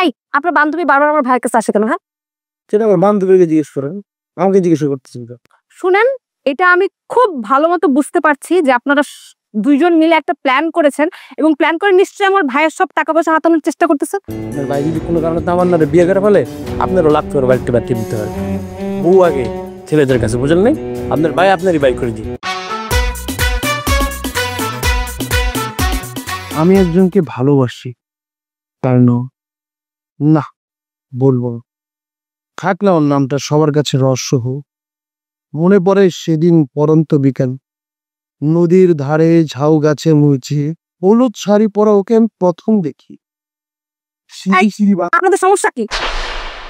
এই আপনার বান্ধবী বারবার আমার ভাইয়ের কাছে আসে কেন? হ্যাঁ, সেটা আমার বান্ধবীকে জিজ্ঞেস করেন, আমাকে জিজ্ঞেস করতেছেন তো। শুনেন, এটা আমি খুব ভালো মতো বুঝতে পারছি যে আপনারা দুইজন মিলে একটা প্ল্যান করেছেন এবং প্ল্যান করে নিশ্চয়ই আমার ভাইয়ের সব টাকা পয়সা হাতানোর চেষ্টা করতেছেন। আপনার ভাই যদি কোনো কারণে তামান্নারে বিয়ে করে ফেলে, আপনারও লাভ করে বাড়িতে বাড়তে দিতে হবে। বউ আগে ছেলেদের কাছে, বুঝলেন নাই? আপনার ভাই আপনারই বাই করে দিই। আমি একজনকে ভালোবাসি, কারণ না বলবো থাকলে ওর নামটা সবার কাছে রহস্য হোক। মনে পড়ে সেদিন পরন্ত বিকাল, নদীর ধারে ঝাউ গাছে মুছে হলুদ শাড়ি পরা ওকে আমি প্রথম দেখি। আপনাদের সমস্যা কি?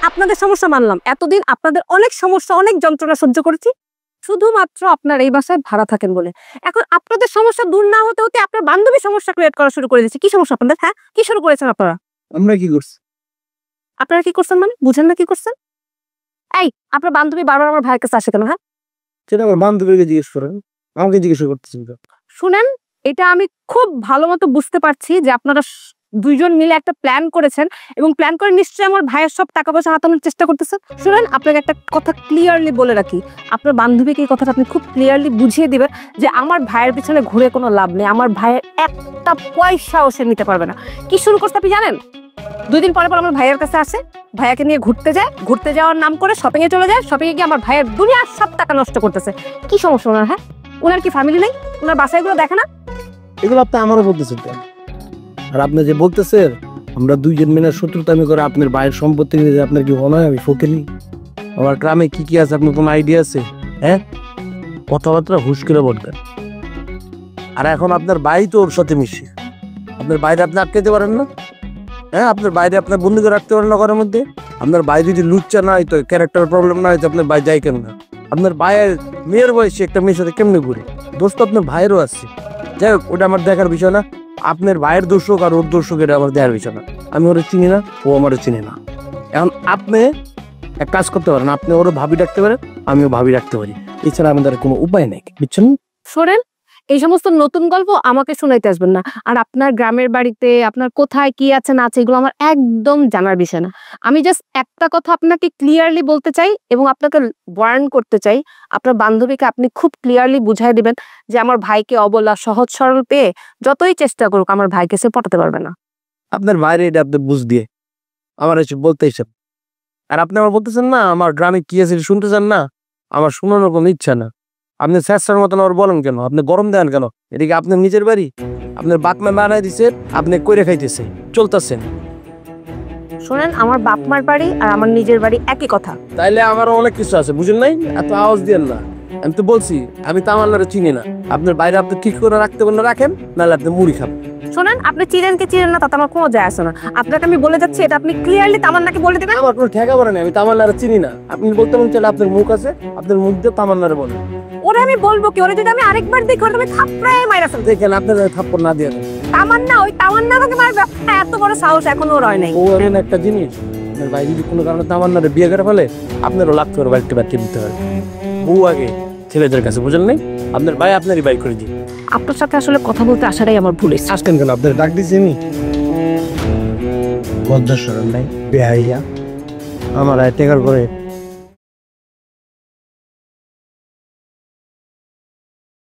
আপনাদের সমস্যা মানলাম, এতদিন আপনাদের অনেক সমস্যা, অনেক যন্ত্রণা সহ্য করেছি, শুধুমাত্র আপনার এই বাসায় ভাড়া থাকেন বলে। এখন আপনাদের সমস্যা দূর না হতে হতে আপনার বান্ধবী সমস্যা ক্রিয়েট করা শুরু করে দিয়েছে। কি সমস্যা আপনাদের? হ্যাঁ, কি শুরু করেছেন আপনারা? আমরা কি করছি? আপনারা কি করছেন মানে বুঝেন না কি করছেন? এই আপনার বান্ধবী বারবার আমার ভাইয়ের কাছে আসে কেন? হ্যাঁ, সেটা আমার বান্ধবীকে জিজ্ঞেস করেন, আমাকে জিজ্ঞেস করতেছেন তো। শুনেন, এটা আমি খুব ভালো মতো বুঝতে পারছি যে আপনারা দুইজন মিলে একটা প্ল্যান করেছেন এবং প্ল্যান করে নিশ্চয়ই আমার ভাইয়ের সব টাকা পয়সা হাতানোর চেষ্টা করতেছেন। শুনেন, আপনাকে একটা কথা ক্লিয়ারলি বলে রাখি, আপনার বান্ধবীকে এই কথাটা আপনি খুব ক্লিয়ারলি বুঝিয়ে দিবেন যে আমার ভাইয়ের পিছনে ঘুরে কোনো লাভ নেই, আমার ভাইয়ের একটা পয়সাও সে নিতে পারবে না। কি শুরু করতে আপনি জানেন? 2 দিন পরে পর আমার ভাইয়ের কাছে আসে, ভাইয়াকে নিয়ে ঘুরতে যায়, ঘুরতে যাওয়ার নাম করে শপিং এ চলে যায়, শপিং এ গিয়ে আমার ভাইয়ের দুনিয়ার সব টাকা নষ্ট করতেছে। কি সমস্যা ওনার? হ্যাঁ, ওনার কি ফ্যামিলি নেই? ওনার বাসায়গুলো দেখে না? এগুলো আপনি আমারও বলতেছেন কেন? আর আপনি যে বলতেছেন আমরা দুইজন মিলে শত্রুতামি করে আপনার ভাইয়ের সম্পত্তি নিয়ে, আপনার কি মনে হয় আমি ফকিনি? আমার গ্রামে কি কি আছে আপনার কোনো আইডিয়া আছে? হ্যাঁ, কথাবার্তা হুশ করে বলবেন। আর এখন আপনার ভাই তো ওর সাথে মিশে, আপনার বাইরে আপনি আটকাইতে পারেন না? হ্যাঁ, আপনার বাইরে আপনার বন্ধুকে রাখতে পারেন না ঘরের মধ্যে? আপনার ভাই যদি লুচ্চা না হইতো, ক্যারেক্টার প্রবলেম না হইতো, আপনার ভাই যাই কেন না? আপনার ভাইয়ের মেয়ের বয়সে একটা মেয়ের সাথে কেমনে ঘুরে? দোস্ত আপনার ভাইয়েরও আছে। যাই হোক, ওটা আমার দেখার বিষয় না। আপনার ভাইয়ের দর্শক আর ওর দর্শক, এটা আমার দেখার বিষয় না। আমি ওরা চিনি না, ও আমারও চিনি না। এখন আপনি এক কাজ করতে পারেন, আপনি ওরা ভাবি রাখতে পারেন, আমিও ভাবি রাখতে পারি, এছাড়া আমাদের কোনো উপায় নেই, বুঝছেন? শোনেন, এই সমস্ত নতুন গল্প আমাকে শোনাইতে আসবেন না। আর আপনার গ্রামের বাড়িতে আপনার কোথায় কি আছে না আছে এগুলো আমার একদম জানার বিষয় না। আমি জাস্ট একটা কথা আপনাকে ক্লিয়ারলি বলতে চাই এবং আপনাকে ওয়ার্ন করতে চাই, আপনার বান্ধবীকে আপনি খুব ক্লিয়ারলি বুঝাই দিবেন যে আমার ভাইকে অবলা সহজ সরল পেয়ে যতই চেষ্টা করুক আমার ভাইকে সে পটাতে পারবে না। আপনার বাইরে এটা আপনি বুঝ দিয়ে আমার এসে বলতে এসব, আর আপনি আমার বলতেছেন না আমার গ্রামে কি আছে শুনতে চান না? আমার শোনানোর কোনো ইচ্ছা না। আপনি স্যার মতন আর বলেন কেন? আপনি গরম দেন কেন? এদিকে আপনার নিজের বাড়ি, আপনার বাপমা বানাই দিছে, আপনি কইরে খাইতেছে চলতেছেন। শোনেন, আমার বাপ মার বাড়ি আর আমার নিজের বাড়ি একই কথা। তাইলে আমারও অনেক কিছু আছে, বুঝেন নাই? এত আওয়াজ দিয়েন না। আমি তো বলছি আমি তামান্নারে চিনি না। আপনার বাইরে আপনি ঠিক করে রাখতে পারেন রাখেন, নাহলে আপনি মুড়ি খাবেন। শোনেন, আপনি চিনেন কি চিনেন না তাতে আমার কোনো যায় আসে না। আপনাকে আমি বলে যাচ্ছি, এটা আপনি ক্লিয়ারলি তামান্নাকে বলে দেবেন। আমার কোনো ঠেকা পড়ে না, আমি তামান্নারে চিনি না। আপনি বলতে মন চাইলে আপনার মুখ আছে, আপনার মুখ দিয়ে তামান্নারে বলেন। ওরে আমি বলবো কি? ওরে যদি আমি আরেকবার দেখি ওরে আমি থাপড়ায় মাইরা ফেলবো। দেখেন আপনার থাপ্পড় না দিয়ে দেন। তামান্না, ওই তামান্না আমাকে মারবে। এত বড় সাহস এখনো ওর হয় নাই। ও এমন একটা জিনিস, আপনার ভাই যদি কোনো কারণে তামান্নারে বিয়ে করে ফেলে, আপনারও লাভ করে বাড়িতে বাড়তে দিতে হবে। বউ আগে ছেলেদের কাছে, বুঝলেন নাই? আপনার ভাই আপনারই বাই করে দিই। আপনার সাথে আসলে কথা বলতে আসাটাই আমার ভুল হয়েছে। আসতেন কেন? আপনার ডাক দিছি আমি? লজ্জা শরম নাই বেহাইয়া, আমার টেকার করে